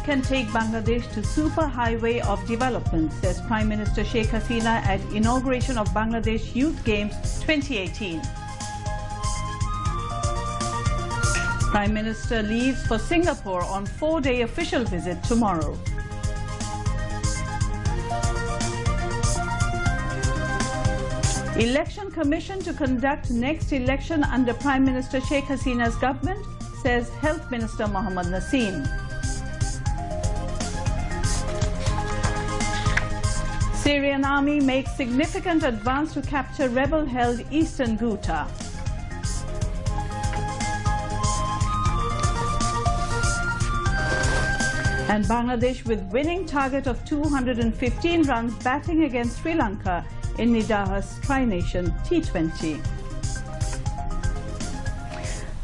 can take Bangladesh to superhighway of development, says Prime Minister Sheikh Hasina at inauguration of Bangladesh Youth Games 2018. Prime Minister leaves for Singapore on 4-day official visit tomorrow. Election Commission to conduct next election under Prime Minister Sheikh Hasina's government, says Health Minister Mohammad Naseem. Syrian army makes significant advance to capture rebel-held eastern Ghouta. And Bangladesh with winning target of 215 runs batting against Sri Lanka in Nidahas Tri-Nation T20.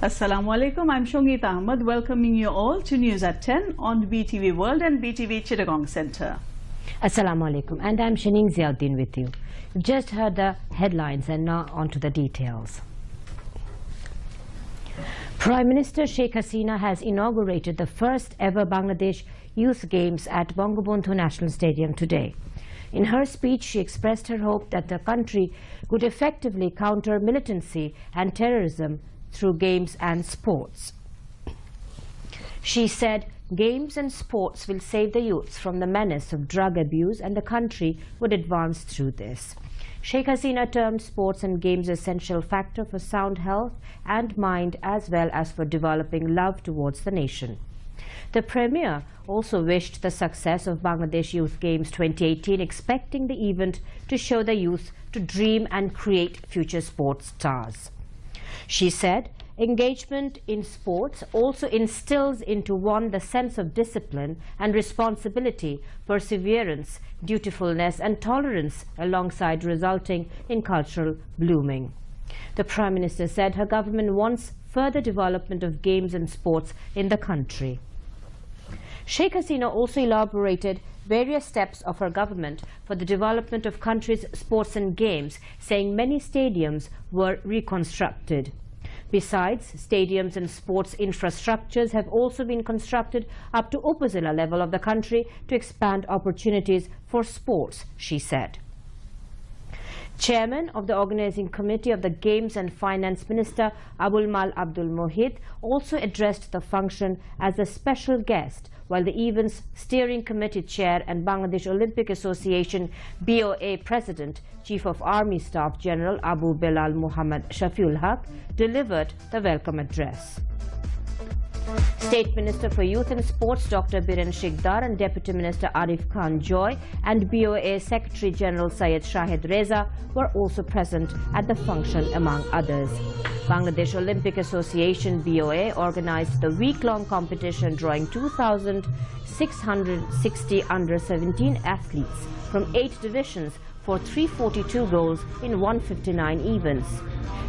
Assalamu alaikum, I'm Shongit Ahmed, welcoming you all to News at 10 on BTV World and BTV Chittagong Centre. Assalamu alaikum, and I'm Shining Ziauddin with you. You've just heard the headlines and now on to the details. Prime Minister Sheikh Hasina has inaugurated the first ever Bangladesh Youth Games at Bangabandhu National Stadium today. In her speech, she expressed her hope that the country could effectively counter militancy and terrorism through games and sports. She said, "Games and sports will save the youths from the menace of drug abuse, and the country would advance through this." Sheikh Hasina termed sports and games an essential factor for sound health and mind, as well as for developing love towards the nation. The Premier also wished the success of Bangladesh Youth Games 2018, expecting the event to show the youth to dream and create future sports stars. She said, "Engagement in sports also instills into one the sense of discipline and responsibility, perseverance, dutifulness and tolerance, alongside resulting in cultural blooming." The Prime Minister said her government wants further development of games and sports in the country. Sheikh Hasina also elaborated various steps of her government for the development of country's sports and games, saying many stadiums were reconstructed. Besides, stadiums and sports infrastructures have also been constructed up to Upazila level of the country to expand opportunities for sports, she said. Chairman of the Organizing Committee of the Games and Finance Minister Abul Mal Abdul Mohid also addressed the function as a special guest, while the event's Steering Committee Chair and Bangladesh Olympic Association BOA President, Chief of Army Staff General Abu Belal Muhammad Shafiul Haq delivered the welcome address. State Minister for Youth and Sports Dr. Biren Shikdar and Deputy Minister Arif Khan Joy and BOA Secretary General Syed Shahid Reza were also present at the function, among others. Bangladesh Olympic Association BOA organized the week-long competition, drawing 2,660 under-17 athletes from 8 divisions for 342 goals in 159 events.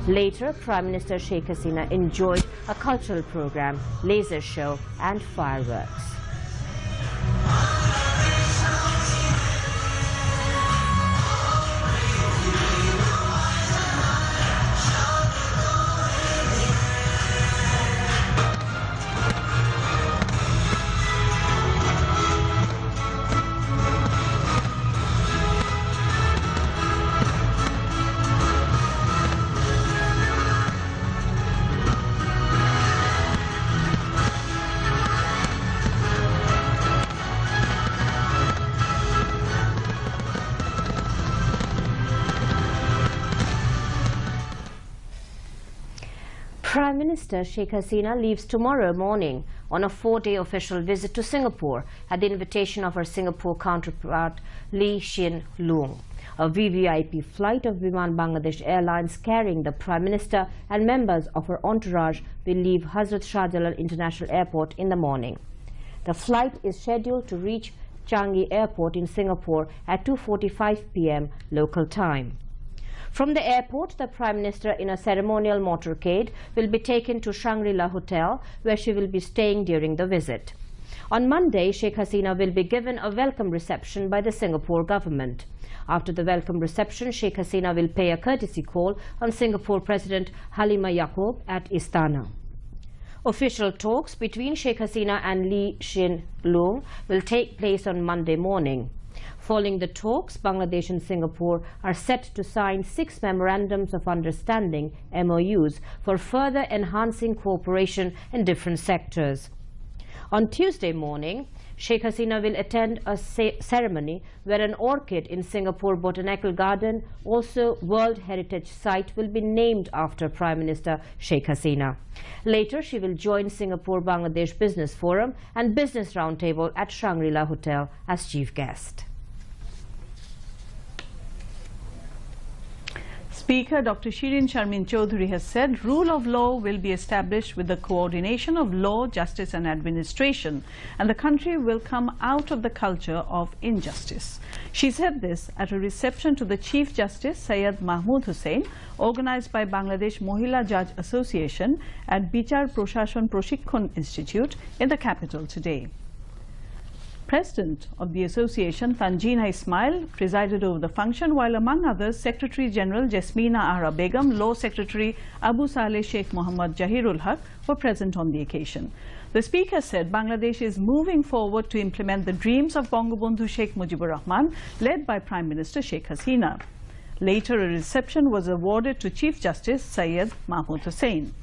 Later, Prime Minister Sheikh Hasina enjoyed a cultural program, laser show and fireworks. Prime Minister Sheikh Hasina leaves tomorrow morning on a 4-day official visit to Singapore at the invitation of her Singapore counterpart Lee Hsien Loong. A VVIP flight of Biman Bangladesh Airlines carrying the Prime Minister and members of her entourage will leave Hazrat Shah Jalal International Airport in the morning. The flight is scheduled to reach Changi Airport in Singapore at 2:45 p.m. local time. From the airport, the Prime Minister in a ceremonial motorcade will be taken to Shangri-La Hotel, where she will be staying during the visit. On Monday, Sheikh Hasina will be given a welcome reception by the Singapore government. After the welcome reception, Sheikh Hasina will pay a courtesy call on Singapore President Halima Yaakob at Istana. Official talks between Sheikh Hasina and Lee Hsien Loong will take place on Monday morning. Following the talks, Bangladesh and Singapore are set to sign 6 memorandums of understanding, MOUs, for further enhancing cooperation in different sectors. On Tuesday morning, Sheikh Hasina will attend a ceremony where an orchid in Singapore Botanical Garden, also World Heritage Site, will be named after Prime Minister Sheikh Hasina. Later, she will join Singapore Bangladesh Business Forum and Business Roundtable at Shangri-La Hotel as chief guest. Speaker Dr. Shirin Sharmin Chaudhury has said rule of law will be established with the coordination of law, justice and administration, and the country will come out of the culture of injustice. She said this at a reception to the Chief Justice Syed Mahmood Hussain, organized by Bangladesh Mohila Judge Association at Bichar Proshashon Proshikkon Institute in the capital today. President of the association, Tanjina Ismail, presided over the function, while among others, Secretary General Jasmina Ara Begum, Law Secretary Abu Saleh Sheikh Mohammad Jahirul Haq were present on the occasion. The speaker said Bangladesh is moving forward to implement the dreams of Bangabandhu Sheikh Mujibur Rahman, led by Prime Minister Sheikh Hasina. Later, a reception was awarded to Chief Justice Syed Mahmood Hussain.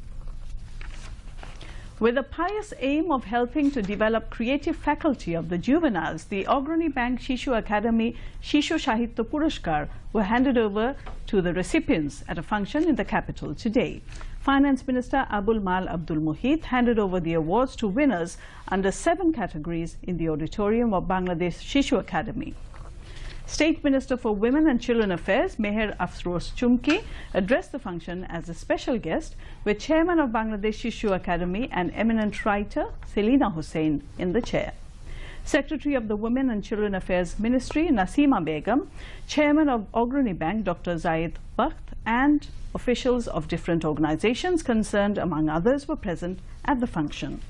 With a pious aim of helping to develop creative faculty of the juveniles, the Agrani Bank Shishu Academy Shishu Sahitya Puraskar were handed over to the recipients at a function in the capital today. Finance Minister Abul Mal Abdul Muhit handed over the awards to winners under 7 categories in the auditorium of Bangladesh Shishu Academy. State Minister for Women and Children Affairs, Meher Afroz Chumki, addressed the function as a special guest, with Chairman of Bangladesh Shishu Academy and eminent writer Selina Hussain in the chair. Secretary of the Women and Children Affairs Ministry, Nasima Begum, Chairman of Agrani Bank, Dr. Zaid Bakht, and officials of different organizations concerned, among others, were present at the function.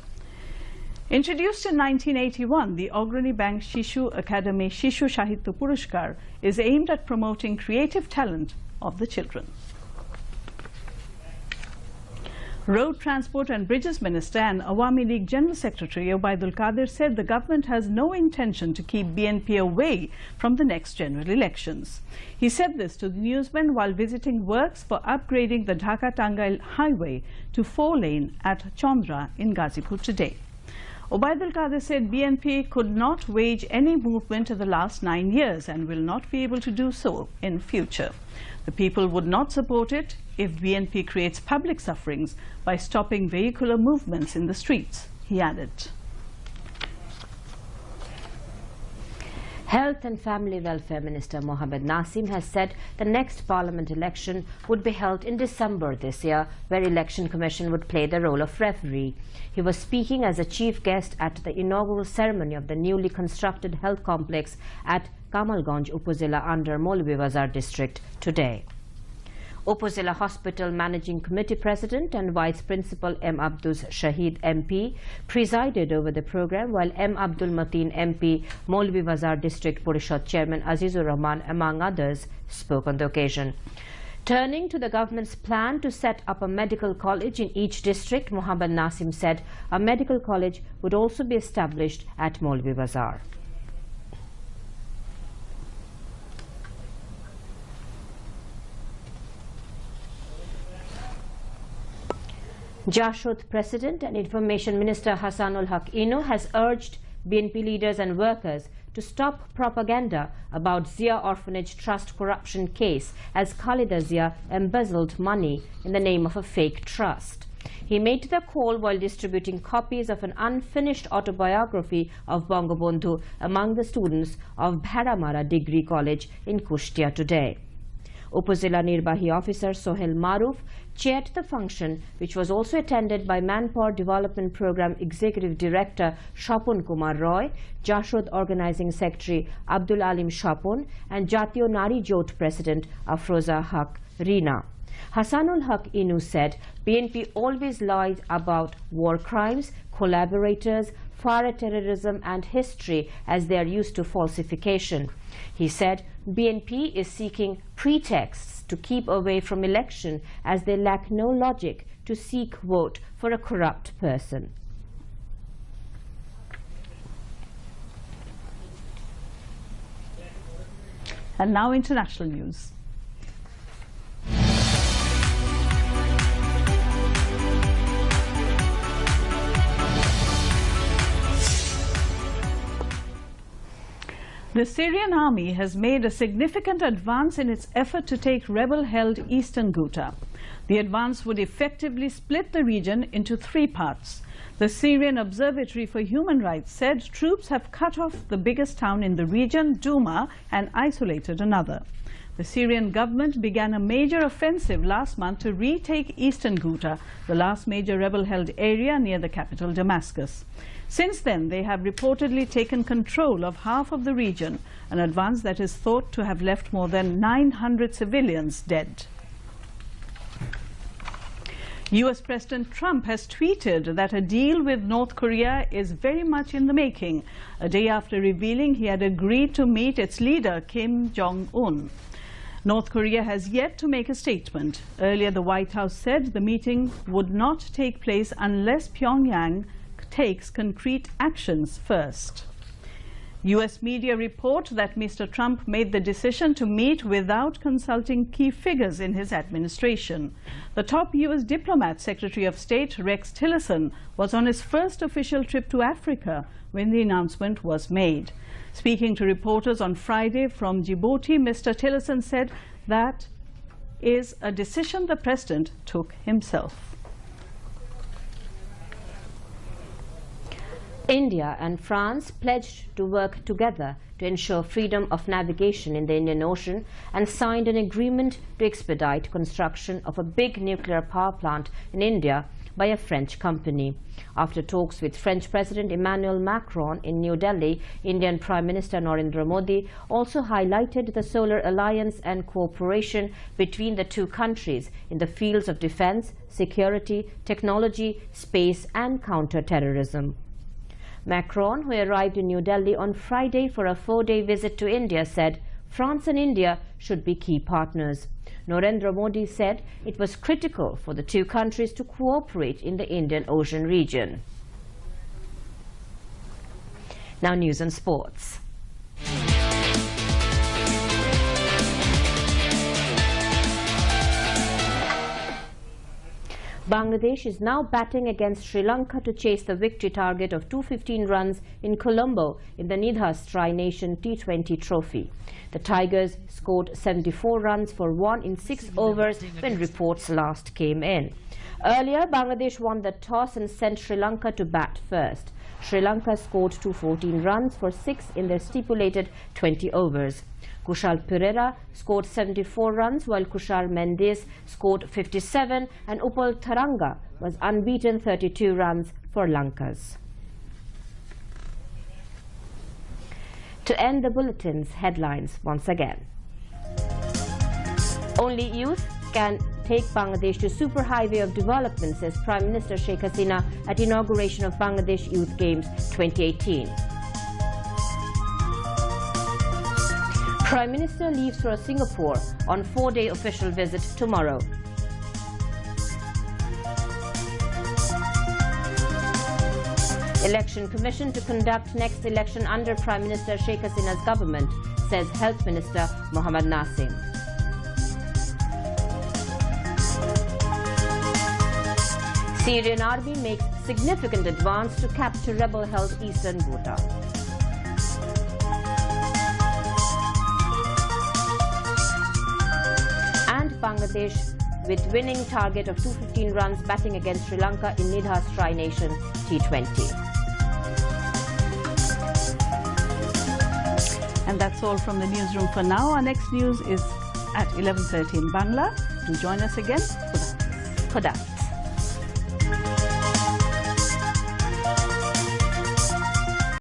Introduced in 1981, the Agrani Bank Shishu Academy Shishu Sahitya Puraskar is aimed at promoting creative talent of the children. Road Transport and Bridges Minister and Awami League General Secretary Obaidul Qadir said the government has no intention to keep BNP away from the next general elections. He said this to the newsmen while visiting works for upgrading the Dhaka-Tangail highway to 4-lane at Chandra in Gazipur today. Obaidul Qadir said BNP could not wage any movement in the last 9 years and will not be able to do so in future. The people would not support it if BNP creates public sufferings by stopping vehicular movements in the streets, he added. Health and Family Welfare Minister Mohammed Nasim has said the next Parliament election would be held in December this year, where Election Commission would play the role of referee. He was speaking as a chief guest at the inaugural ceremony of the newly constructed health complex at Kamalganj Upazila under Maulvi Bazar district today. Upazila Hospital Managing Committee President and Vice Principal M. Abdus Shahid MP presided over the program, while M. Abdul Mateen MP, Maulvi Bazar District Parishad Chairman Azizur Rahman, among others, spoke on the occasion. Turning to the government's plan to set up a medical college in each district, Mohammed Nasim said a medical college would also be established at Maulvi Bazar. Jashud President and Information Minister Hassanul Haq Inu has urged BNP leaders and workers to stop propaganda about Zia Orphanage Trust corruption case, as Khalida Zia embezzled money in the name of a fake trust. He made the call while distributing copies of an unfinished autobiography of Bangabandhu among the students of Bharamara Degree College in Kushtia today. Upazila Nirbahi Officer Sohel Maruf chaired the function, which was also attended by Manpower Development Program Executive Director Shapun Kumar Roy, Jashud Organizing Secretary Abdul Alim Shapun, and Jatiyo Nari Jot President Afroza Haq Rina. Hassanul Haq Inu said BNP always lied about war crimes, collaborators, fire terrorism and history as they are used to falsification. He said BNP is seeking pretexts to keep away from election as they lack no logic to seek vote for a corrupt person. And now international news. The Syrian army has made a significant advance in its effort to take rebel-held eastern Ghouta. The advance would effectively split the region into 3 parts. The Syrian Observatory for Human Rights said troops have cut off the biggest town in the region, Douma, and isolated another. The Syrian government began a major offensive last month to retake eastern Ghouta, the last major rebel-held area near the capital Damascus. Since then, they have reportedly taken control of half of the region, an advance that is thought to have left more than 900 civilians dead. US President Trump has tweeted that a deal with North Korea is very much in the making, a day after revealing he had agreed to meet its leader, Kim Jong-un. North Korea has yet to make a statement. Earlier, the White House said the meeting would not take place unless Pyongyang takes concrete actions first. US media report that Mr. Trump made the decision to meet without consulting key figures in his administration. The top US diplomat, Secretary of State Rex Tillerson, was on his first official trip to Africa when the announcement was made. Speaking to reporters on Friday from Djibouti, Mr. Tillerson said that is a decision the president took himself. India and France pledged to work together to ensure freedom of navigation in the Indian Ocean and signed an agreement to expedite construction of a big nuclear power plant in India by a French company. After talks with French President Emmanuel Macron in New Delhi, Indian Prime Minister Narendra Modi also highlighted the solar alliance and cooperation between the 2 countries in the fields of defense, security, technology, space and counter-terrorism. Macron, who arrived in New Delhi on Friday for a 4-day visit to India, said France and India should be key partners. Narendra Modi said it was critical for the 2 countries to cooperate in the Indian Ocean region. Now news and sports. Bangladesh is now batting against Sri Lanka to chase the victory target of 215 runs in Colombo in the Nidhas Tri-Nation T20 trophy. The Tigers scored 74 runs for 1 in 6 overs when reports last came in. Earlier, Bangladesh won the toss and sent Sri Lanka to bat first. Sri Lanka scored 214 runs for 6 in their stipulated 20 overs. Kushal Perera scored 74 runs while Kushal Mendes scored 57 and Upal Tharanga was unbeaten 32 runs for Lankas. To end the bulletin's headlines once again. Only youth can take Bangladesh to superhighway of development, says Prime Minister Sheikh Hasina at inauguration of Bangladesh Youth Games 2018. Prime Minister leaves for Singapore on 4-day official visit tomorrow. Election Commission to conduct next election under Prime Minister Sheikh Hasina's government, says Health Minister Mohammad Nasim. Syrian army makes significant advance to capture rebel-held eastern Ghouta. And Bangladesh with winning target of 215 runs batting against Sri Lanka in Nidhas Tri-Nation T20. And that's all from the newsroom for now. Our next news is at 11:30 in Bangla. Do join us again. Khuda.